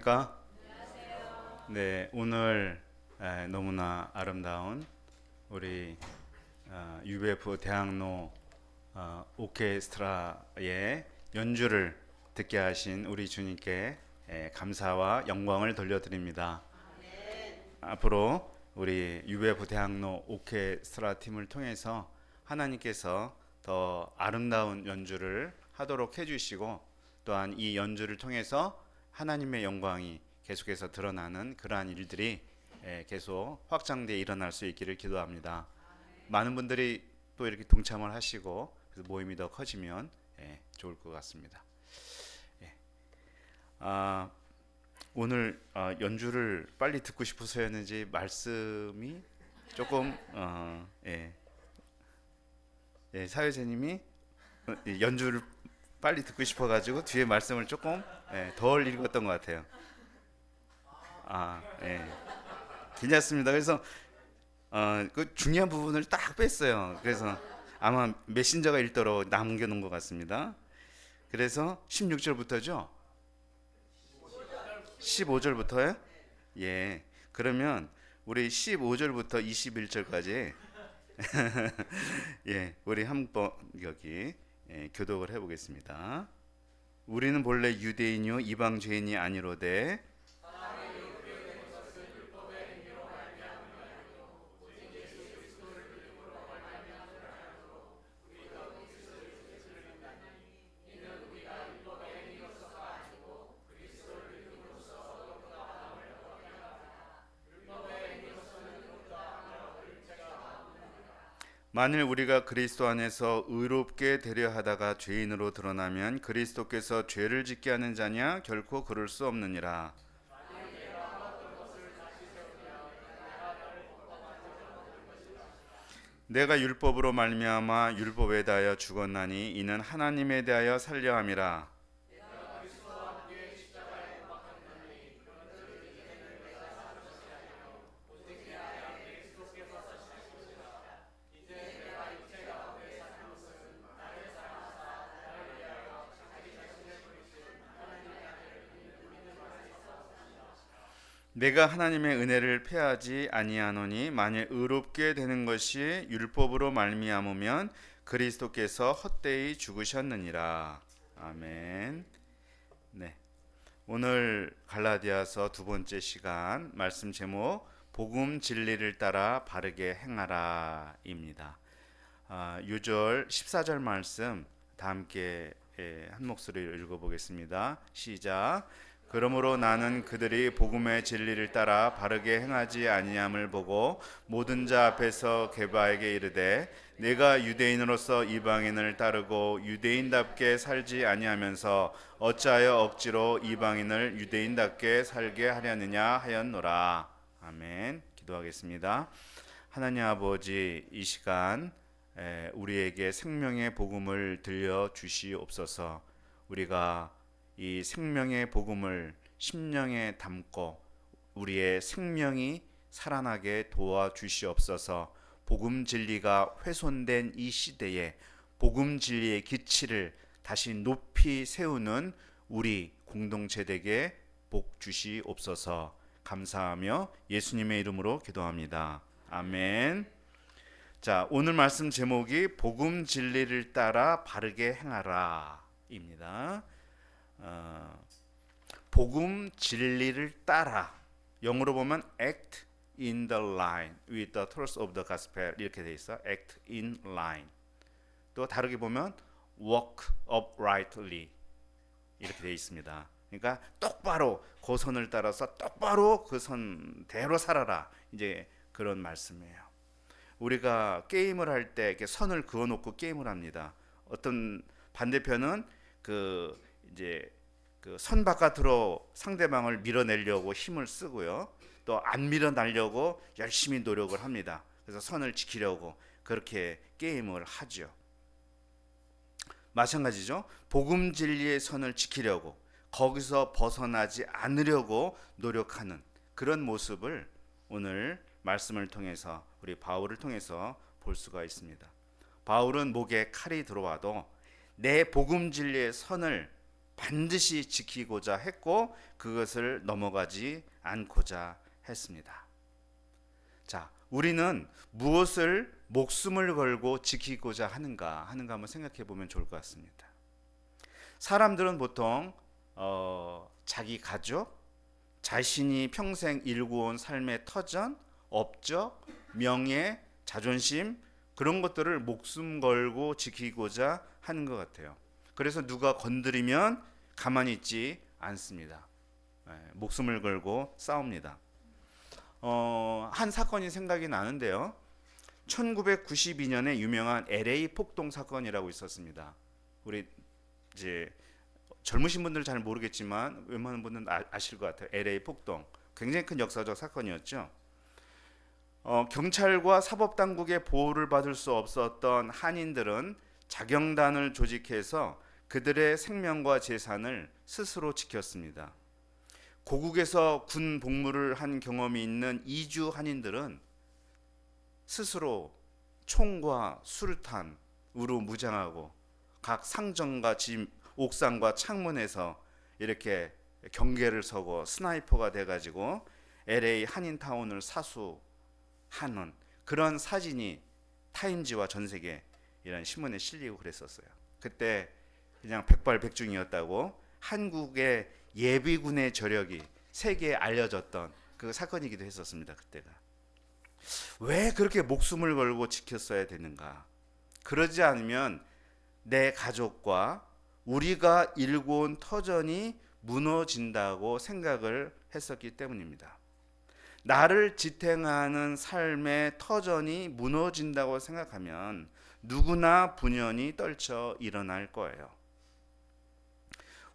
안녕하십니까? 네, 오늘 너무나 아름다운 우리 UF 대학로 오케스트라의 연주를 듣게 하신 우리 주님께 감사와 영광을 돌려드립니다. 앞으로 우리 UF 대학로 오케스트라 팀을 통해서 하나님께서 더 아름다운 연주를 하도록 해주시고, 또한 이 연주를 통해서 하나님의 영광이 계속해서 드러나는 그러한 일들이 계속 확장되어 일어날 수 있기를 기도합니다. 많은 분들이 또 이렇게 동참을 하시고 그래서 모임이 더 커지면 좋을 것 같습니다. 예. 아, 오늘 연주를 빨리 듣고 싶어서였는지 말씀이 조금 사회자님이 연주를 빨리 듣고 싶어가지고 뒤에 말씀을 조금 덜 읽었던 것 같아요. 괜찮습니다. 그래서 그 중요한 부분을 딱 뺐어요. 그래서 아마 메신저가 읽도록 남겨놓은 것 같습니다. 그래서 16절부터죠? 15절부터요? 예. 그러면 우리 15절부터 21절까지 우리 한번 여기 교독을 해보겠습니다. 우리는 본래 유대인이요 이방 죄인이 아니로되 만일 우리가 그리스도 안에서 의롭게 되려 하다가 죄인으로 드러나면 그리스도께서 죄를 짓게 하는 자냐? 결코 그럴 수 없느니라. 내가 율법으로 말미암아 율법에 대하여 죽었나니 이는 하나님에 대하여 살려 함이라. 내가 하나님의 은혜를 패하지 아니하노니 만일 의롭게 되는 것이 율법으로 말미암으면 그리스도께서 헛되이 죽으셨느니라. 아멘. 네. 오늘 갈라디아서 두 번째 시간 말씀 제목 복음 진리를 따라 바르게 행하라입니다. 6절 14절 말씀 다 함께 한 목소리로 읽어보겠습니다. 시작. 그러므로 나는 그들이 복음의 진리를 따라 바르게 행하지 아니함을 보고 모든 자 앞에서 게바에게 이르되 내가 유대인으로서 이방인을 따르고 유대인답게 살지 아니하면서 어찌하여 억지로 이방인을 유대인답게 살게 하려느냐 하였노라. 아멘. 기도하겠습니다. 하나님 아버지, 이 시간 우리에게 생명의 복음을 들려 주시옵소서. 우리가 이 생명의 복음을 심령에 담고 우리의 생명이 살아나게 도와주시옵소서. 복음 진리가 훼손된 이 시대에 복음 진리의 기치를 다시 높이 세우는 우리 공동체에게 복 주시옵소서. 감사하며 예수님의 이름으로 기도합니다. 아멘. 자, 오늘 말씀 제목이 복음 진리를 따라 바르게 행하라 입니다. 복음 진리를 따라, 영어로 보면 act in the line with the truth of the gospel 이렇게 돼 있어. act in line. 또 다르게 보면 walk uprightly 이렇게 돼 있습니다. 그러니까 똑바로 그 선을 따라서 똑바로 그 선대로 살아라, 이제 그런 말씀이에요. 우리가 게임을 할 때 이렇게 선을 그어놓고 게임을 합니다. 어떤 반대편은 이제 그 선 바깥으로 상대방을 밀어내려고 힘을 쓰고요. 또 안 밀어내려고 열심히 노력을 합니다. 그래서 선을 지키려고 그렇게 게임을 하죠. 마찬가지죠. 복음 진리의 선을 지키려고 거기서 벗어나지 않으려고 노력하는 그런 모습을 오늘 말씀을 통해서 우리 바울을 통해서 볼 수가 있습니다. 바울은 목에 칼이 들어와도 내 복음 진리의 선을 반드시 지키고자 했고 그것을 넘어가지 않고자 했습니다. 자, 우리는 무엇을 목숨을 걸고 지키고자 하는가 한번 생각해 보면 좋을 것 같습니다. 사람들은 보통 자기 가족, 자신이 평생 일구온 삶의 터전, 업적, 명예, 자존심 그런 것들을 목숨 걸고 지키고자 하는 것 같아요. 그래서 누가 건드리면 가만히 있지 않습니다. 목숨을 걸고 싸웁니다. 한 사건이 생각이 나는데요. 1992년에 유명한 LA 폭동 사건이라고 있었습니다. 우리 이제 젊으신 분들은 잘 모르겠지만 웬만한 분들은 아실 것 같아요. LA 폭동 굉장히 큰 역사적 사건이었죠. 경찰과 사법당국의 보호를 받을 수 없었던 한인들은 자경단을 조직해서 그들의 생명과 재산을 스스로 지켰습니다. 고국에서 군 복무를 한 경험이 있는 이주 한인들은 스스로 총과 수류탄으로 무장하고 각 상점과 집 옥상과 창문에서 이렇게 경계를 서고 스나이퍼가 돼가지고 LA 한인타운을 사수하는 그런 사진이 타임지와 전세계 이런 신문에 실리고 그랬었어요. 그때 그냥 백발백중이었다고 한국의 예비군의 저력이 세계에 알려졌던 그 사건이기도 했었습니다. 그때가. 왜 그렇게 목숨을 걸고 지켰어야 되는가? 그러지 않으면 내 가족과 우리가 일궈온 터전이 무너진다고 생각을 했었기 때문입니다. 나를 지탱하는 삶의 터전이 무너진다고 생각하면 누구나 분연히 떨쳐 일어날 거예요.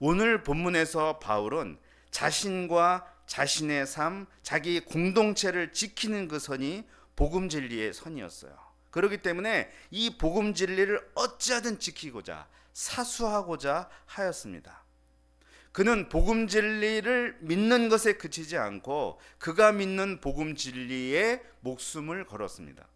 오늘 본문에서 바울은 자신과 자신의 삶, 자기 공동체를 지키는 그 선이 복음 진리의 선이었어요. 그렇기 때문에 이 복음 진리를 어찌하든 지키고자 사수하고자 하였습니다. 그는 복음 진리를 믿는 것에 그치지 않고 그가 믿는 복음 진리에 목숨을 걸었습니다.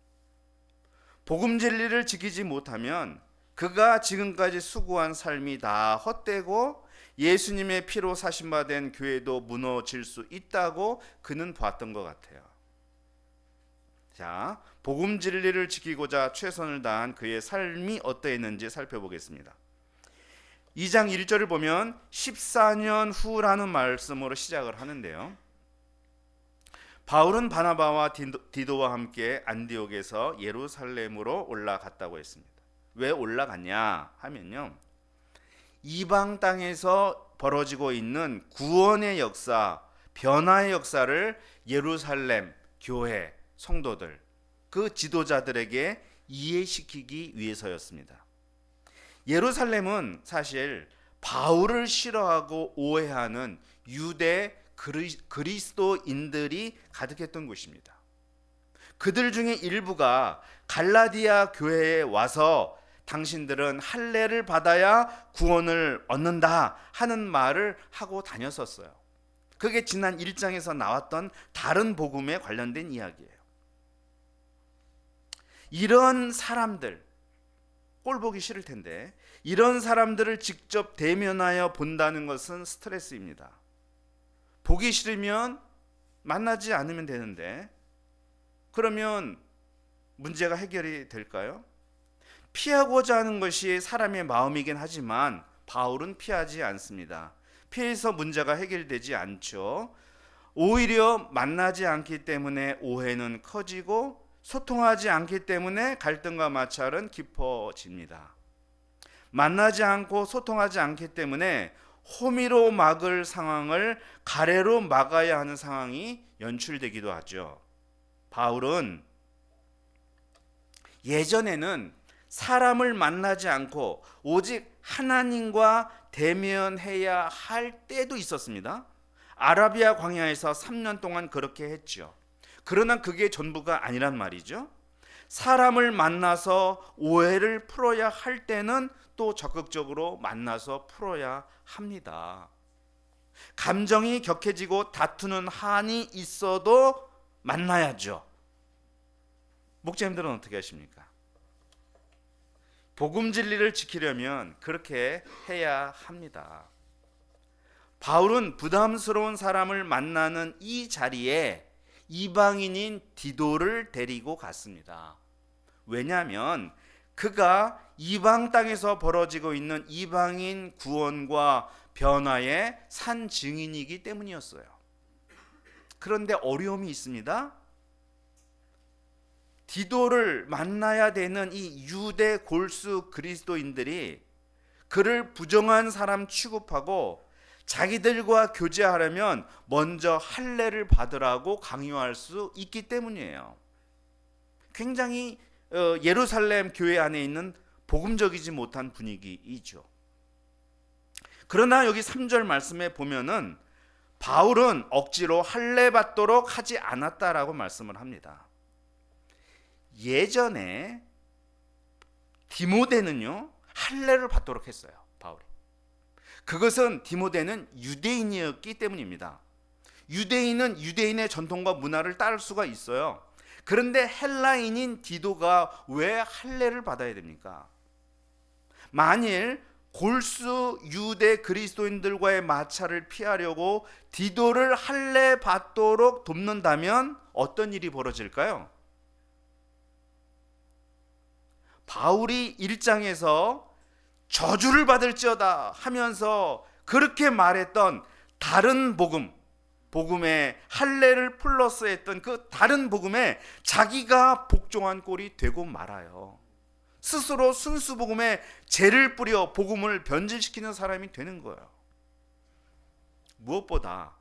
복음 진리를 지키지 못하면 그가 지금까지 수고한 삶이 다 헛되고 예수님의 피로 사신받은 교회도 무너질 수 있다고 그는 봤던 것 같아요. 자, 복음 진리를 지키고자 최선을 다한 그의 삶이 어떠했는지 살펴보겠습니다. 2장 1절을 보면 14년 후라는 말씀으로 시작을 하는데요. 바울은 바나바와 디도와 함께 안디옥에서 예루살렘으로 올라갔다고 했습니다. 왜 올라갔냐 하면요, 이방 땅에서 벌어지고 있는 구원의 역사, 변화의 역사를 예루살렘 교회 성도들, 그 지도자들에게 이해시키기 위해서였습니다. 예루살렘은 사실 바울을 싫어하고 오해하는 유대 그리스도인들이 가득했던 곳입니다. 그들 중에 일부가 갈라디아 교회에 와서 당신들은 할례를 받아야 구원을 얻는다 하는 말을 하고 다녔었어요. 그게 지난 1장에서 나왔던 다른 복음에 관련된 이야기예요. 이런 사람들, 꼴 보기 싫을 텐데 이런 사람들을 직접 대면하여 본다는 것은 스트레스입니다. 보기 싫으면 만나지 않으면 되는데 그러면 문제가 해결이 될까요? 피하고자 하는 것이 사람의 마음이긴 하지만 바울은 피하지 않습니다. 피해서 문제가 해결되지 않죠. 오히려 만나지 않기 때문에 오해는 커지고 소통하지 않기 때문에 갈등과 마찰은 깊어집니다. 만나지 않고 소통하지 않기 때문에 호미로 막을 상황을 가래로 막아야 하는 상황이 연출되기도 하죠. 바울은 예전에는 사람을 만나지 않고 오직 하나님과 대면해야 할 때도 있었습니다. 아라비아 광야에서 3년 동안 그렇게 했죠. 그러나 그게 전부가 아니란 말이죠. 사람을 만나서 오해를 풀어야 할 때는 또 적극적으로 만나서 풀어야 합니다. 감정이 격해지고 다투는 한이 있어도 만나야죠. 목사님들은 어떻게 하십니까? 복음 진리를 지키려면 그렇게 해야 합니다. 바울은 부담스러운 사람을 만나는 이 자리에 이방인인 디도를 데리고 갔습니다. 왜냐하면 그가 이방 땅에서 벌어지고 있는 이방인 구원과 변화의 산 증인이기 때문이었어요. 그런데 어려움이 있습니다. 디도를 만나야 되는 이 유대 골수 그리스도인들이 그를 부정한 사람 취급하고 자기들과 교제하려면 먼저 할례를 받으라고 강요할 수 있기 때문이에요. 굉장히 예루살렘 교회 안에 있는 복음적이지 못한 분위기이죠. 그러나 여기 3절 말씀에 보면은 바울은 억지로 할례 받도록 하지 않았다라고 말씀을 합니다. 예전에 디모데는요 할례를 받도록 했어요. 바울이. 그것은 디모데는 유대인이었기 때문입니다. 유대인은 유대인의 전통과 문화를 따를 수가 있어요. 그런데 헬라인인 디도가 왜 할례를 받아야 됩니까? 만일 골수 유대 그리스도인들과의 마찰을 피하려고 디도를 할례 받도록 돕는다면 어떤 일이 벌어질까요? 바울이 1장에서 저주를 받을지어다 하면서 그렇게 말했던 다른 복음에 할례를 플러스했던 그 다른 복음에 자기가 복종한 꼴이 되고 말아요. 스스로 순수 복음에 죄를 뿌려 복음을 변질시키는 사람이 되는 거예요. 무엇보다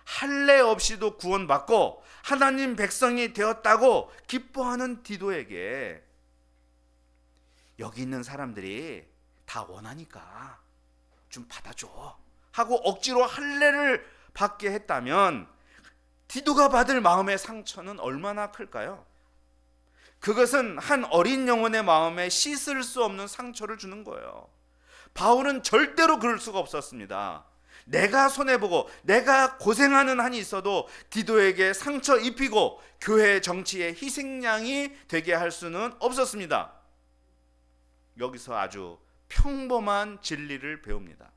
할례 없이도 구원받고 하나님 백성이 되었다고 기뻐하는 디도에게 여기 있는 사람들이 다 원하니까 좀 받아줘 하고 억지로 할례를 받게 했다면 디도가 받을 마음의 상처는 얼마나 클까요? 그것은 한 어린 영혼의 마음에 씻을 수 없는 상처를 주는 거예요. 바울은 절대로 그럴 수가 없었습니다. 내가 손해보고 내가 고생하는 한이 있어도 디도에게 상처 입히고 교회 정치의 희생양이 되게 할 수는 없었습니다. 여기서 아주 평범한 진리를 배웁니다.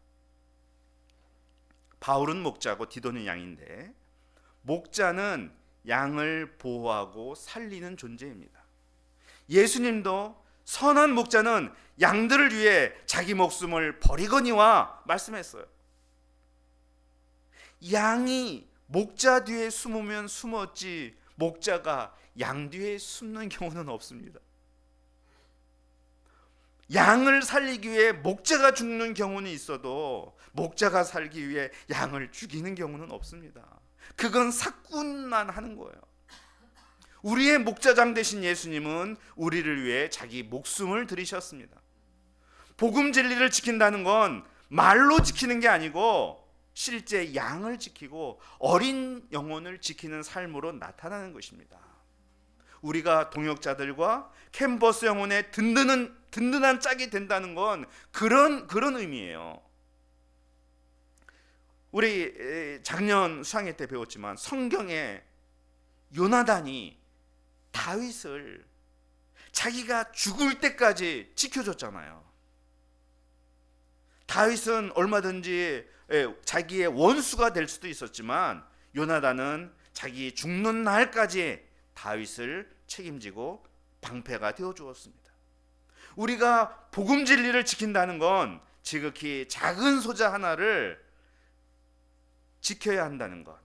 바울은 목자고 디도는 양인데 목자는 양을 보호하고 살리는 존재입니다. 예수님도 선한 목자는 양들을 위해 자기 목숨을 버리거니와 말씀했어요. 양이 목자 뒤에 숨으면 숨었지 목자가 양 뒤에 숨는 경우는 없습니다. 양을 살리기 위해 목자가 죽는 경우는 있어도 목자가 살기 위해 양을 죽이는 경우는 없습니다. 그건 사꾼만 하는 거예요. 우리의 목자장 되신 예수님은 우리를 위해 자기 목숨을 들이셨습니다. 복음 진리를 지킨다는 건 말로 지키는 게 아니고 실제 양을 지키고 어린 영혼을 지키는 삶으로 나타나는 것입니다. 우리가 동역자들과 캔버스 영혼의 든든한 짝이 된다는 건 그런 의미예요. 우리 작년 수학회 때 배웠지만 성경에 요나단이 다윗을 자기가 죽을 때까지 지켜줬잖아요. 다윗은 얼마든지 자기의 원수가 될 수도 있었지만 요나단은 자기 죽는 날까지 다윗을 책임지고 방패가 되어 주었습니다. 우리가 복음 진리를 지킨다는 건 지극히 작은 소자 하나를 지켜야 한다는 것,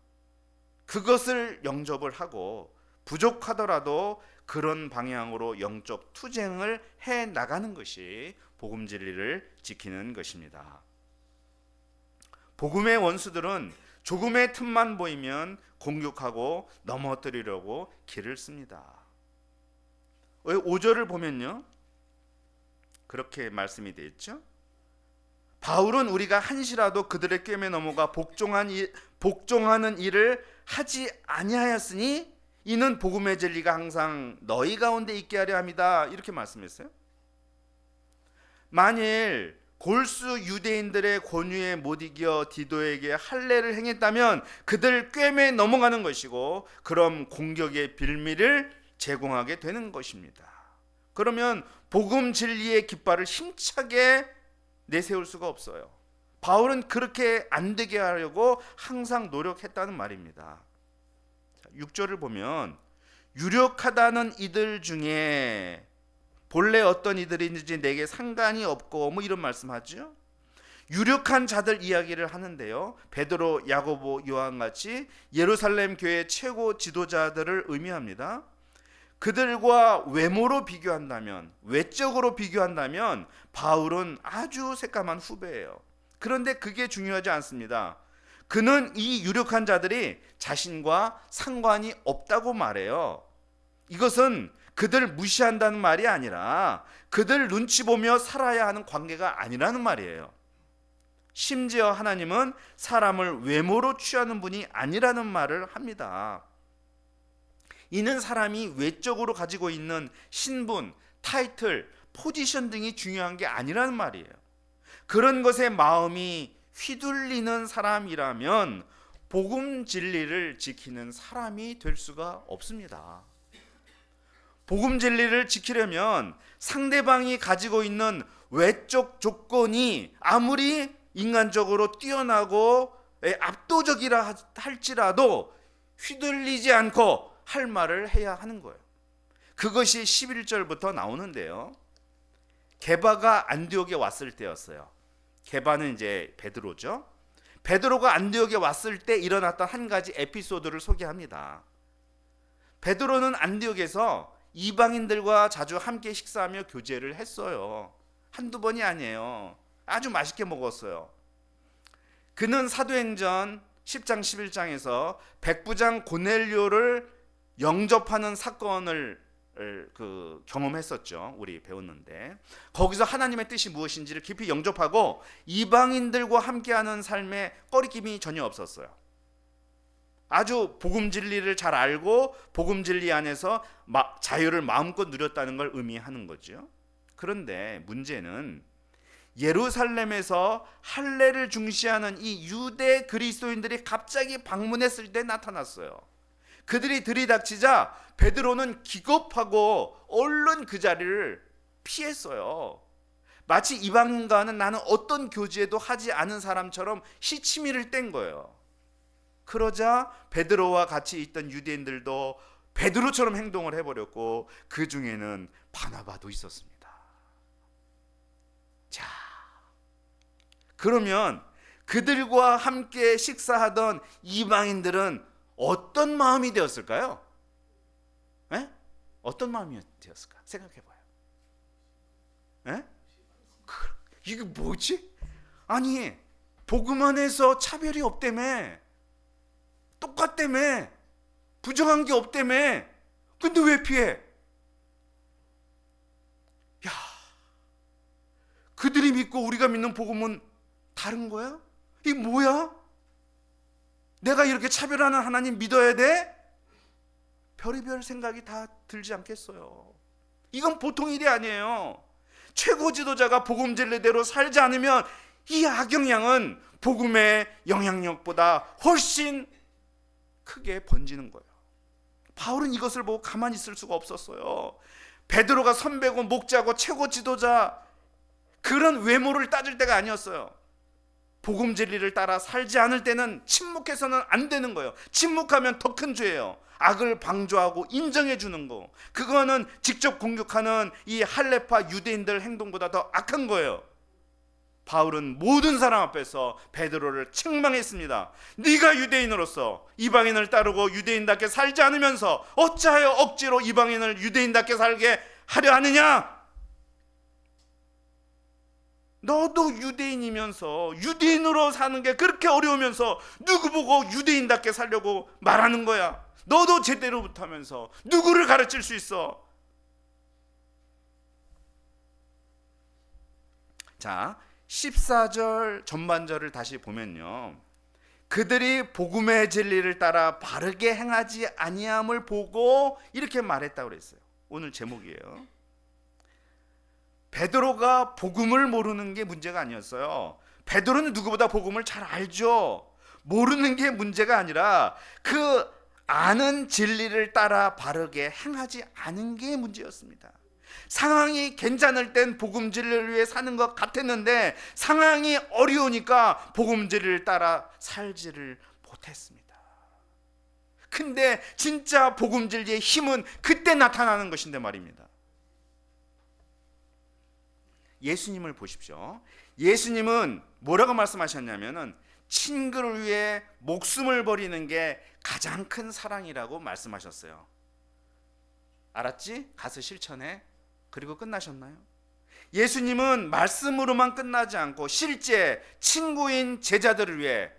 그것을 영접을 하고 부족하더라도 그런 방향으로 영적 투쟁을 해 나가는 것이 복음 진리를 지키는 것입니다. 복음의 원수들은 조금의 틈만 보이면 공격하고 넘어뜨리려고 길을 씁니다. 5절을 보면요, 그렇게 말씀이 되어 있죠. 바울은 우리가 한시라도 그들의 꿰매 넘어가 복종하는 일을 하지 아니하였으니 이는 복음의 진리가 항상 너희 가운데 있게 하려 함이다, 이렇게 말씀했어요. 만일 골수 유대인들의 권유에 못 이겨 디도에게 할례를 행했다면 그들 꿰매 넘어가는 것이고, 그럼 공격의 빌미를 제공하게 되는 것입니다. 그러면 복음 진리의 깃발을 힘차게 내세울 수가 없어요. 바울은 그렇게 안 되게 하려고 항상 노력했다는 말입니다. 6절을 보면 유력하다는 이들 중에 본래 어떤 이들인지 내게 상관이 없고 뭐 이런 말씀하죠. 유력한 자들 이야기를 하는데요, 베드로, 야고보, 요한같이 예루살렘 교회 최고 지도자들을 의미합니다. 그들과 외모로 비교한다면, 외적으로 비교한다면 바울은 아주 새까만 후배예요. 그런데 그게 중요하지 않습니다. 그는 이 유력한 자들이 자신과 상관이 없다고 말해요. 이것은 그들 무시한다는 말이 아니라 그들 눈치 보며 살아야 하는 관계가 아니라는 말이에요. 심지어 하나님은 사람을 외모로 취하는 분이 아니라는 말을 합니다. 이는 사람이 외적으로 가지고 있는 신분, 타이틀, 포지션 등이 중요한 게 아니라는 말이에요. 그런 것에 마음이 휘둘리는 사람이라면 복음 진리를 지키는 사람이 될 수가 없습니다. 복음 진리를 지키려면 상대방이 가지고 있는 외적 조건이 아무리 인간적으로 뛰어나고 압도적이라 할지라도 휘둘리지 않고 할 말을 해야 하는 거예요. 그것이 11절부터 나오는데요, 게바가 안디옥에 왔을 때였어요. 게바는 이제 베드로죠. 베드로가 안디옥에 왔을 때 일어났던 한 가지 에피소드를 소개합니다. 베드로는 안디옥에서 이방인들과 자주 함께 식사하며 교제를 했어요. 한두 번이 아니에요. 아주 맛있게 먹었어요. 그는 사도행전 10장 11장에서 백부장 고넬료를 영접하는 사건을 경험했었죠. 우리 배웠는데 거기서 하나님의 뜻이 무엇인지를 깊이 영접하고 이방인들과 함께하는 삶에 꺼리낌이 전혀 없었어요. 아주 복음 진리를 잘 알고 복음 진리 안에서 자유를 마음껏 누렸다는 걸 의미하는 거죠. 그런데 문제는 예루살렘에서 할례를 중시하는 이 유대 그리스도인들이 갑자기 방문했을 때 나타났어요. 그들이 들이닥치자 베드로는 기겁하고 얼른 그 자리를 피했어요. 마치 이방인과는 나는 어떤 교제도 하지 않은 사람처럼 시치미를 뗀 거예요. 그러자 베드로와 같이 있던 유대인들도 베드로처럼 행동을 해버렸고 그 중에는 바나바도 있었습니다. 자, 그러면 그들과 함께 식사하던 이방인들은 어떤 마음이 되었을까요? 에? 어떤 마음이 되었을까? 생각해봐요. 에? 이게 뭐지? 아니, 복음 안에서 차별이 없다며, 똑같다며, 부정한 게 없다며, 근데 왜 피해? 야, 그들이 믿고 우리가 믿는 복음은 다른 거야? 이게 뭐야? 내가 이렇게 차별하는 하나님 믿어야 돼? 별의별 생각이 다 들지 않겠어요. 이건 보통 일이 아니에요. 최고 지도자가 복음 진리대로 살지 않으면 이 악영향은 복음의 영향력보다 훨씬 크게 번지는 거예요. 바울은 이것을 보고 가만히 있을 수가 없었어요. 베드로가 선배고 목자고 최고 지도자, 그런 외모를 따질 때가 아니었어요. 복음 진리를 따라 살지 않을 때는 침묵해서는 안 되는 거예요. 침묵하면 더 큰 죄예요. 악을 방조하고 인정해 주는 거, 그거는 직접 공격하는 이 할레파 유대인들 행동보다 더 악한 거예요. 바울은 모든 사람 앞에서 베드로를 책망했습니다. 네가 유대인으로서 이방인을 따르고 유대인답게 살지 않으면서 어찌하여 억지로 이방인을 유대인답게 살게 하려 하느냐? 너도 유대인이면서 유대인으로 사는 게 그렇게 어려우면서 누구 보고 유대인답게 살려고 말하는 거야? 너도 제대로 못하면서 누구를 가르칠 수 있어? 자, 14절 전반절을 다시 보면요, 그들이 복음의 진리를 따라 바르게 행하지 아니함을 보고 이렇게 말했다고 그랬어요. 오늘 제목이에요. 베드로가 복음을 모르는 게 문제가 아니었어요. 베드로는 누구보다 복음을 잘 알죠. 모르는 게 문제가 아니라 그 아는 진리를 따라 바르게 행하지 않은 게 문제였습니다. 상황이 괜찮을 땐 복음진리를 위해 사는 것 같았는데 상황이 어려우니까 복음진리를 따라 살지를 못했습니다. 근데 진짜 복음진리의 힘은 그때 나타나는 것인데 말입니다. 예수님을 보십시오. 예수님은 뭐라고 말씀하셨냐면은 친구를 위해 목숨을 버리는 게 가장 큰 사랑이라고 말씀하셨어요. 알았지? 가서 실천해. 그리고 끝나셨나요? 예수님은 말씀으로만 끝나지 않고 실제 친구인 제자들을 위해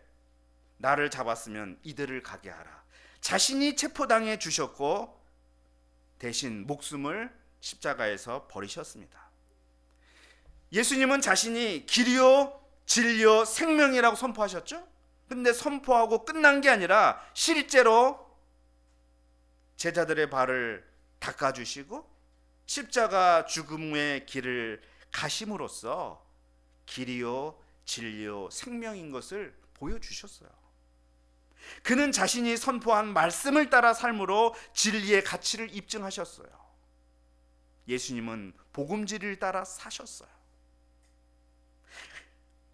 나를 잡았으면 이들을 가게 하라. 자신이 체포당해 주셨고 대신 목숨을 십자가에서 버리셨습니다. 예수님은 자신이 길이요 진리요 생명이라고 선포하셨죠? 근데 선포하고 끝난 게 아니라 실제로 제자들의 발을 닦아주시고 십자가 죽음의 길을 가심으로써 길이요 진리요 생명인 것을 보여주셨어요. 그는 자신이 선포한 말씀을 따라 삶으로 진리의 가치를 입증하셨어요. 예수님은 복음 진리를 따라 사셨어요.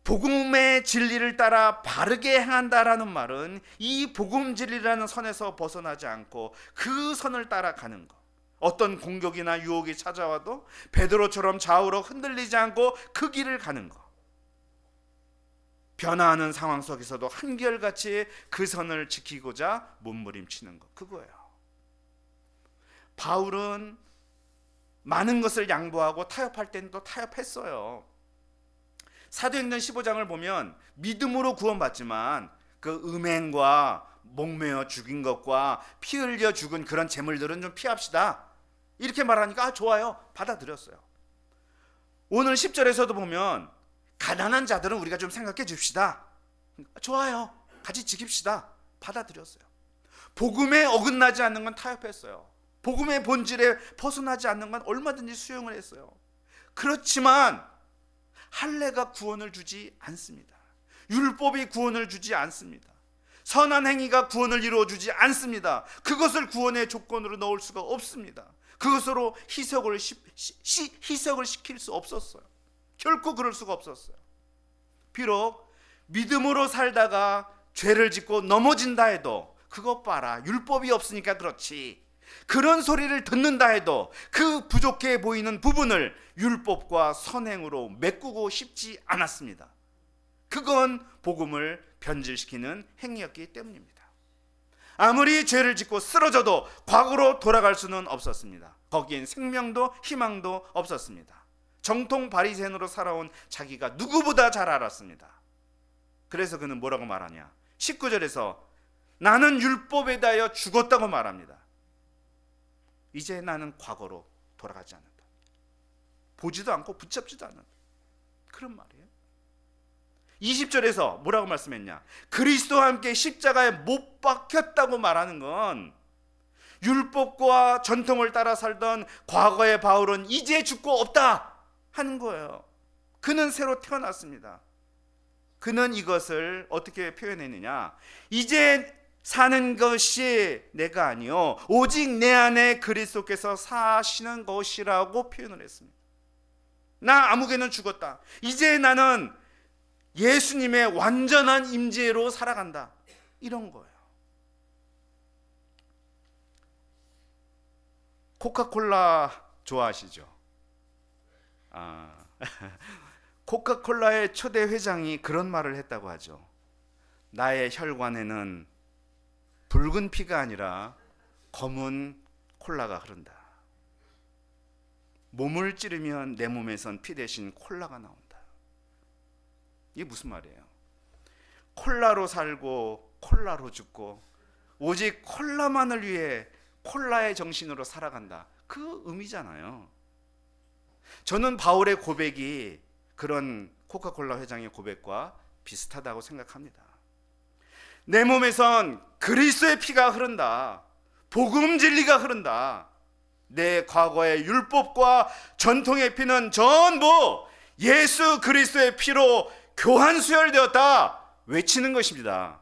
복음의 진리를 따라 바르게 행한다라는 말은 이 복음 진리라는 선에서 벗어나지 않고 그 선을 따라가는 것. 어떤 공격이나 유혹이 찾아와도 베드로처럼 좌우로 흔들리지 않고 그 길을 가는 것. 변화하는 상황 속에서도 한결같이 그 선을 지키고자 몸부림치는 것. 그거예요. 바울은 많은 것을 양보하고 타협할 때는 또 타협했어요. 사도행전 15장을 보면 믿음으로 구원받지만 그 음행과 목매어 죽인 것과 피 흘려 죽은 그런 재물들은 좀 피합시다. 이렇게 말하니까 좋아요. 받아들였어요. 오늘 10절에서도 보면 가난한 자들은 우리가 좀 생각해 줍시다. 좋아요. 같이 지킵시다. 받아들였어요. 복음에 어긋나지 않는 건 타협했어요. 복음의 본질에 벗어나지 않는 건 얼마든지 수용을 했어요. 그렇지만 할례가 구원을 주지 않습니다. 율법이 구원을 주지 않습니다. 선한 행위가 구원을 이루어주지 않습니다. 그것을 구원의 조건으로 넣을 수가 없습니다. 그것으로 희석을 시킬 수 없었어요. 결코 그럴 수가 없었어요. 비록 믿음으로 살다가 죄를 짓고 넘어진다 해도 그것 봐라, 율법이 없으니까 그렇지, 그런 소리를 듣는다 해도 그 부족해 보이는 부분을 율법과 선행으로 메꾸고 싶지 않았습니다. 그건 복음을 변질시키는 행위였기 때문입니다. 아무리 죄를 짓고 쓰러져도 과거로 돌아갈 수는 없었습니다. 거기엔 생명도 희망도 없었습니다. 정통 바리새인으로 살아온 자기가 누구보다 잘 알았습니다. 그래서 그는 뭐라고 말하냐? 19절에서 나는 율법에 대하여 죽었다고 말합니다. 이제 나는 과거로 돌아가지 않는다. 보지도 않고 붙잡지도 않는다. 그런 말이에요. 20절에서 뭐라고 말씀했냐? 그리스도와 함께 십자가에 못 박혔다고 말하는 건 율법과 전통을 따라 살던 과거의 바울은 이제 죽고 없다 하는 거예요. 그는 새로 태어났습니다. 그는 이것을 어떻게 표현했느냐? 이제 사는 것이 내가 아니요 오직 내 안에 그리스도께서 사시는 것이라고 표현을 했습니다. 나 아무개는 죽었다. 이제 나는 예수님의 완전한 임재로 살아간다. 이런 거예요. 코카콜라 좋아하시죠? 코카콜라의 초대 회장이 그런 말을 했다고 하죠. 나의 혈관에는 붉은 피가 아니라 검은 콜라가 흐른다. 몸을 찌르면 내 몸에선 피 대신 콜라가 나온다. 이게 무슨 말이에요? 콜라로 살고 콜라로 죽고 오직 콜라만을 위해 콜라의 정신으로 살아간다. 그 의미잖아요. 저는 바울의 고백이 그런 코카콜라 회장의 고백과 비슷하다고 생각합니다. 내 몸에선 그리스도의 피가 흐른다. 복음 진리가 흐른다. 내 과거의 율법과 전통의 피는 전부 예수 그리스도의 피로 교환 수혈되었다 외치는 것입니다.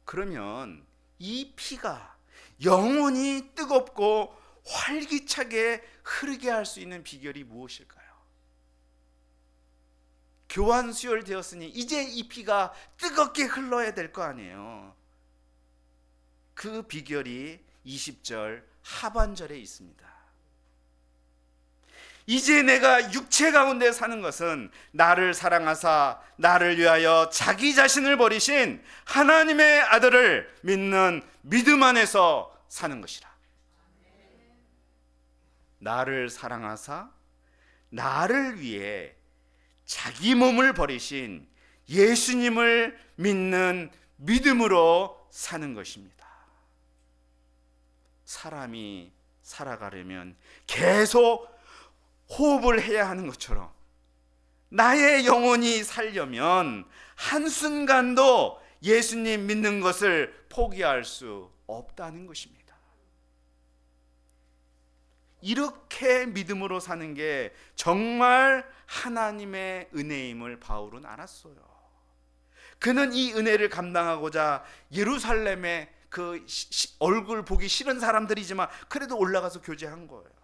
그러면 이 피가 영원히 뜨겁고 활기차게 흐르게 할 수 있는 비결이 무엇일까요? 교환 수혈되었으니 이제 이 피가 뜨겁게 흘러야 될 거 아니에요. 그 비결이 20절 하반절에 있습니다. 이제 내가 육체 가운데 사는 것은 나를 사랑하사 나를 위하여 자기 자신을 버리신 하나님의 아들을 믿는 믿음 안에서 사는 것이라. 나를 사랑하사 나를 위해 자기 몸을 버리신 예수님을 믿는 믿음으로 사는 것입니다. 사람이 살아가려면 계속 호흡을 해야 하는 것처럼 나의 영혼이 살려면 한순간도 예수님 믿는 것을 포기할 수 없다는 것입니다. 이렇게 믿음으로 사는 게 정말 하나님의 은혜임을 바울은 알았어요. 그는 이 은혜를 감당하고자 예루살렘에 그 얼굴 보기 싫은 사람들이지만 그래도 올라가서 교제한 거예요.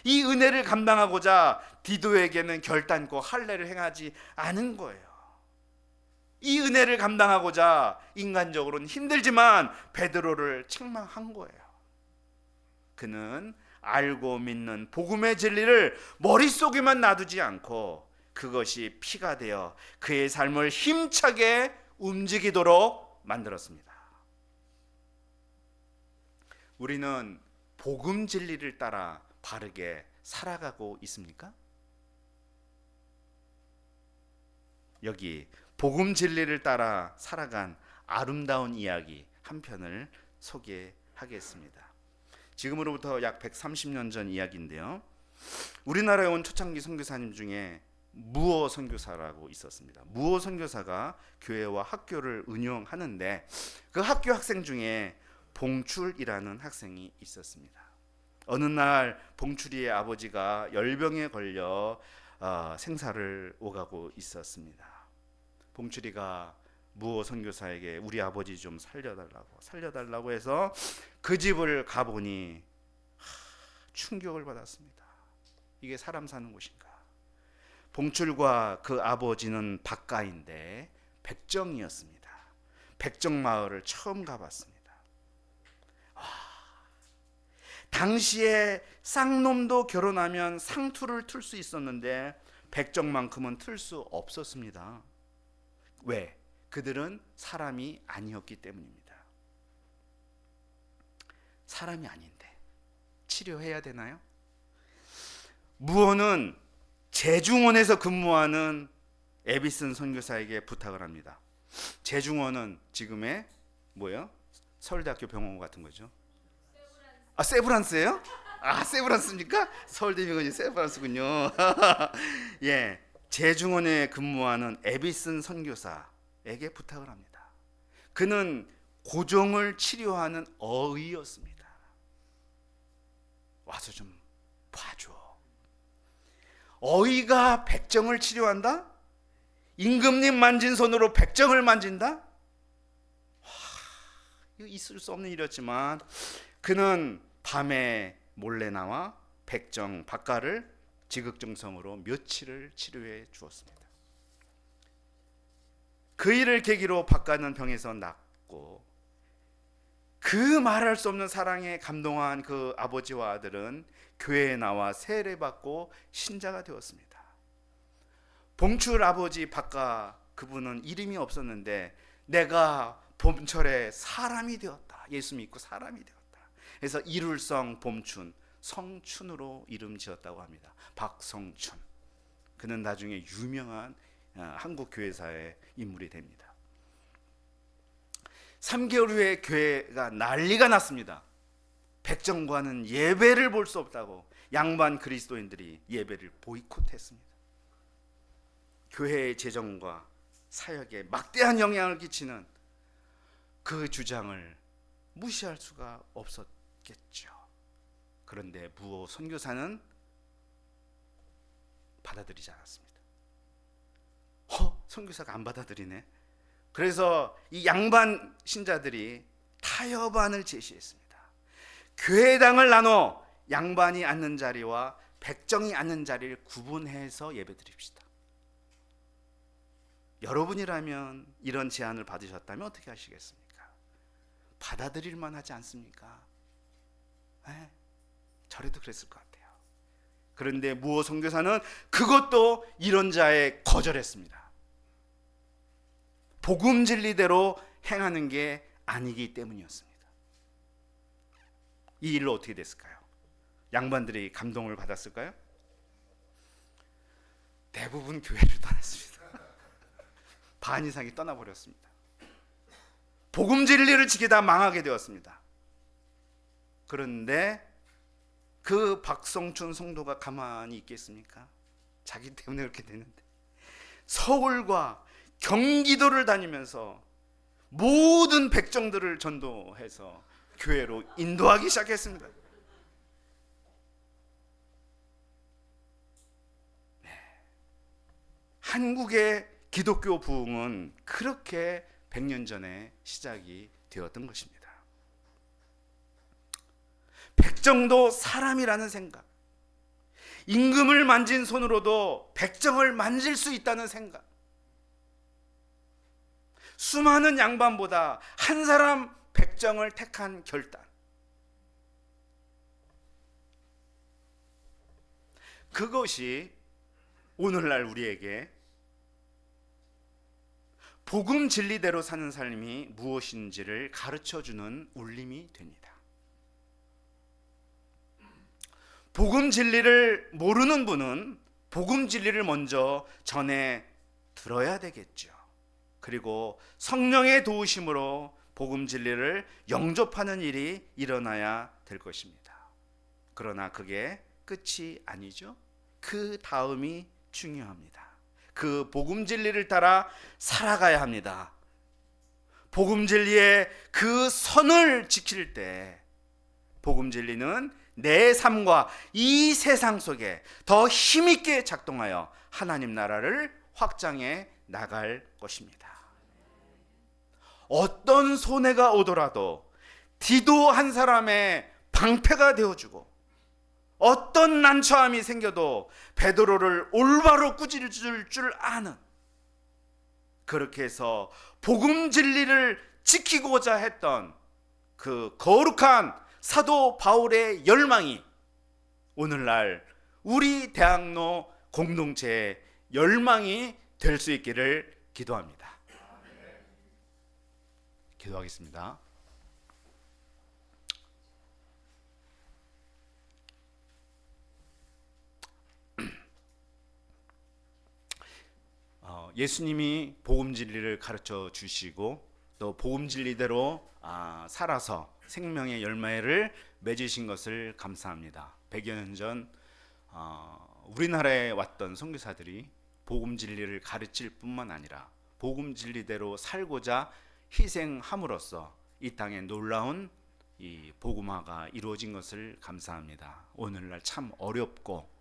이 은혜를 감당하고자 디도에게는 결단코 할례를 행하지 않은 거예요. 이 은혜를 감당하고자 인간적으로는 힘들지만 베드로를 책망한 거예요. 그는 알고 믿는 복음의 진리를 머릿속에만 놔두지 않고 그것이 피가 되어 그의 삶을 힘차게 움직이도록 만들었습니다. 우리는 복음 진리를 따라 바르게 살아가고 있습니까? 여기 복음 진리를 따라 살아간 아름다운 이야기 한 편을 소개하겠습니다. 지금으로부터 약 130년 전 이야기인데요. 우리나라에 온 초창기 선교사님 중에 무어 선교사라고 있었습니다. 무어 선교사가 교회와 학교를 운영하는데 그 학교 학생 중에 봉출이라는 학생이 있었습니다. 어느 날 봉출이의 아버지가 열병에 걸려 생사를 오가고 있었습니다. 봉출이가 무어 선교사에게 우리 아버지 좀 살려달라고 해서 그 집을 가보니 충격을 받았습니다. 이게 사람 사는 곳인가? 봉출과 그 아버지는 박가인데 백정이었습니다. 백정마을을 처음 가봤습니다. 당시에 쌍놈도 결혼하면 상투를 틀 수 있었는데 백정만큼은 틀 수 없었습니다. 왜? 그들은 사람이 아니었기 때문입니다. 사람이 아닌데 치료해야 되나요? 무어는 재중원에서 근무하는 에비슨 선교사에게 부탁을 합니다. 재중원은 지금의 뭐예요? 서울대학교 병원 같은 거죠. 세브란스예요? 세브란스입니까? 서울대병원이 세브란스군요. 예, 재중원에 근무하는 에비슨 선교사에게 부탁을 합니다. 그는 고종을 치료하는 어의였습니다. 와서 좀 봐줘. 어의가 백정을 치료한다? 임금님 만진 손으로 백정을 만진다? 이거 있을 수 없는 일이었지만 그는 밤에 몰래 나와 백정 박가를 지극정성으로 며칠을 치료해 주었습니다. 그 일을 계기로 박가는 병에서 낫고 그 말할 수 없는 사랑에 감동한 그 아버지와 아들은 교회에 나와 세례받고 신자가 되었습니다. 봉출 아버지 박가 그분은 이름이 없었는데 내가 봄철에 사람이 되었다. 예수 믿고 사람이 되었다. 그래서 이룰성 봄춘, 성춘으로 이름 지었다고 합니다. 박성춘. 그는 나중에 유명한 한국 교회사의 인물이 됩니다. 3개월 후에 교회가 난리가 났습니다. 백정과는 예배를 볼 수 없다고 양반 그리스도인들이 예배를 보이콧했습니다. 교회의 재정과 사역에 막대한 영향을 끼치는 그 주장을 무시할 수가 없었겠죠. 그런데 무어 선교사는 받아들이지 않았습니다. 선교사가 안 받아들이네. 그래서 이 양반 신자들이 타협안을 제시했습니다. 교회당을 나눠 양반이 앉는 자리와 백정이 앉는 자리를 구분해서 예배드립시다. 여러분이라면 이런 제안을 받으셨다면 어떻게 하시겠습니까? 받아들일 만하지 않습니까? 네, 저래도 그랬을 것 같아요. 그런데 무호 선교사는 그것도 이런 자에 거절했습니다. 복음 진리대로 행하는 게 아니기 때문이었습니다. 이 일로 어떻게 됐을까요? 양반들이 감동을 받았을까요? 대부분 교회를 떠났습니다. 반 이상이 떠나버렸습니다. 복음 진리를 지키다 망하게 되었습니다. 그런데 그 박성춘 성도가 가만히 있겠습니까? 자기 때문에 그렇게 되는데 서울과 경기도를 다니면서 모든 백정들을 전도해서 교회로 인도하기 시작했습니다. 한국의 기독교 부흥은 그렇게 100년 전에 시작이 되었던 것입니다. 백정도 사람이라는 생각, 임금을 만진 손으로도 백정을 만질 수 있다는 생각, 수많은 양반보다 한 사람 백정을 택한 결단, 그것이 오늘날 우리에게 복음 진리대로 사는 삶이 무엇인지를 가르쳐주는 울림이 됩니다. 복음 진리를 모르는 분은 복음 진리를 먼저 전해 들어야 되겠죠. 그리고 성령의 도우심으로 복음 진리를 영접하는 일이 일어나야 될 것입니다. 그러나 그게 끝이 아니죠. 그 다음이 중요합니다. 그 복음 진리를 따라 살아가야 합니다. 복음 진리의 그 선을 지킬 때 복음 진리는 내 삶과 이 세상 속에 더 힘있게 작동하여 하나님 나라를 확장해 나갈 것입니다. 어떤 손해가 오더라도 디도 한 사람의 방패가 되어주고 어떤 난처함이 생겨도 베드로를 올바로 꾸짖을 줄 아는, 그렇게 해서 복음 진리를 지키고자 했던 그 거룩한 사도 바울의 열망이 오늘날 우리 대학로 공동체의 열망이 될 수 있기를 기도합니다. 기도하겠습니다. 예수님이 복음 진리를 가르쳐 주시고 또 복음 진리대로 살아서 생명의 열매를 맺으신 것을 감사합니다. 100여 년 전 우리나라에 왔던 선교사들이 복음 진리를 가르칠 뿐만 아니라 복음 진리대로 살고자 희생함으로써 이 땅에 놀라운 이 복음화가 이루어진 것을 감사합니다. 오늘날 참 어렵고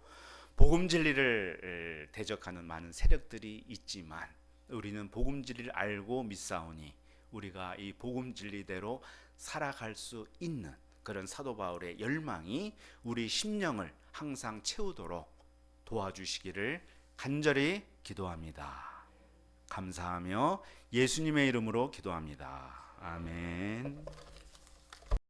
복음 진리를 대적하는 많은 세력들이 있지만 우리는 복음 진리를 알고 믿사오니 우리가 이 복음 진리대로 살아갈 수 있는 그런 사도 바울의 열망이 우리 심령을 항상 채우도록 도와주시기를 간절히 기도합니다. 감사하며 예수님의 이름으로 기도합니다. 아멘.